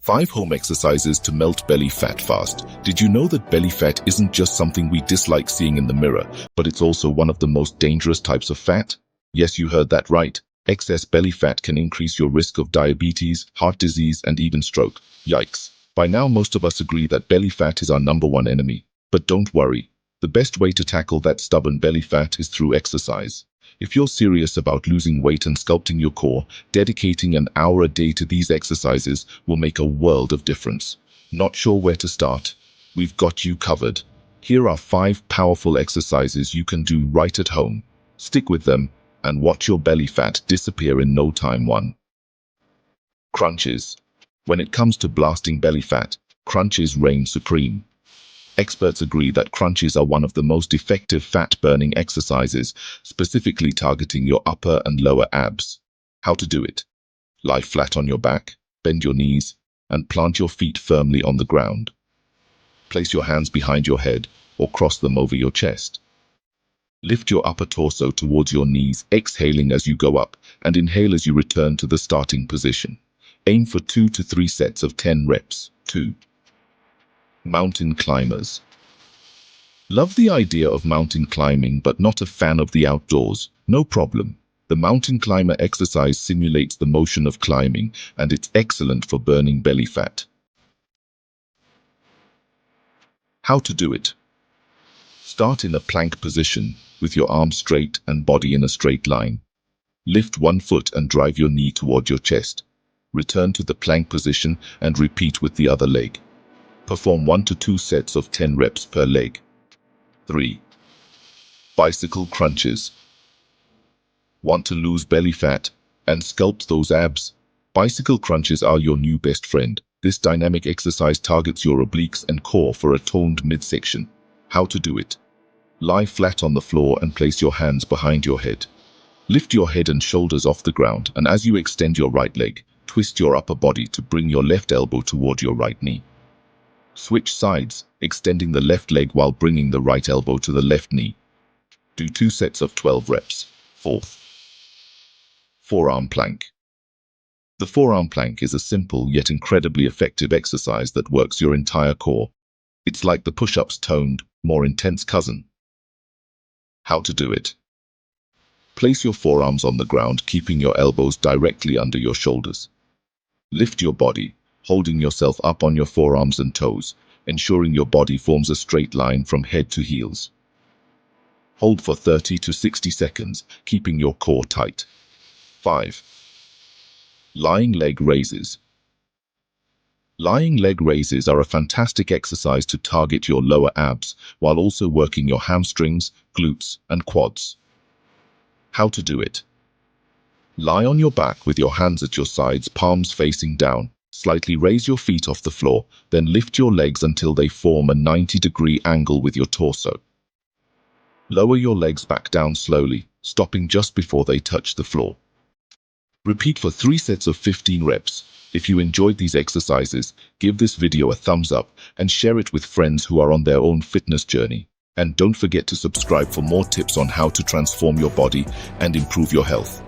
5 home exercises to melt belly fat fast. Did you know that belly fat isn't just something we dislike seeing in the mirror, but it's also one of the most dangerous types of fat? Yes, you heard that right. Excess belly fat can increase your risk of diabetes, heart disease, and even stroke. Yikes. By now, most of us agree that belly fat is our #1 enemy. But don't worry. The best way to tackle that stubborn belly fat is through exercise. If you're serious about losing weight and sculpting your core, dedicating an hour a day to these exercises will make a world of difference. Not sure where to start? We've got you covered. Here are 5 powerful exercises you can do right at home. Stick with them and watch your belly fat disappear in no time. 1. Crunches. When it comes to blasting belly fat, crunches reign supreme. Experts agree that crunches are one of the most effective fat-burning exercises, specifically targeting your upper and lower abs. How to do it? Lie flat on your back, bend your knees, and plant your feet firmly on the ground. Place your hands behind your head or cross them over your chest. Lift your upper torso towards your knees, exhaling as you go up, and inhale as you return to the starting position. Aim for 2 to 3 sets of 10 reps. 2. Mountain climbers. Love the idea of mountain climbing, but not a fan of the outdoors? No problem. The mountain climber exercise simulates the motion of climbing, and it's excellent for burning belly fat. How to do it? Start in a plank position, with your arms straight and body in a straight line. Lift one foot and drive your knee toward your chest. Return to the plank position and repeat with the other leg. Perform 1 to 2 sets of 10 reps per leg. 3. Bicycle crunches. Want to lose belly fat and sculpt those abs? Bicycle crunches are your new best friend. This dynamic exercise targets your obliques and core for a toned midsection. How to do it? Lie flat on the floor and place your hands behind your head. Lift your head and shoulders off the ground, and as you extend your right leg, twist your upper body to bring your left elbow toward your right knee. Switch sides, extending the left leg while bringing the right elbow to the left knee. Do 2 sets of 12 reps. 4. Forearm plank. The forearm plank is a simple yet incredibly effective exercise that works your entire core. It's like the push-ups toned, more intense cousin. How to do it? Place your forearms on the ground, keeping your elbows directly under your shoulders. Lift your body, holding yourself up on your forearms and toes, ensuring your body forms a straight line from head to heels. Hold for 30 to 60 seconds, keeping your core tight. 5. Lying leg raises. Lying leg raises are a fantastic exercise to target your lower abs, while also working your hamstrings, glutes, and quads. How to do it? Lie on your back with your hands at your sides, palms facing down. Slightly raise your feet off the floor, then lift your legs until they form a 90-degree angle with your torso. Lower your legs back down slowly, stopping just before they touch the floor. Repeat for 3 sets of 15 reps. If you enjoyed these exercises, give this video a thumbs up and share it with friends who are on their own fitness journey. And don't forget to subscribe for more tips on how to transform your body and improve your health.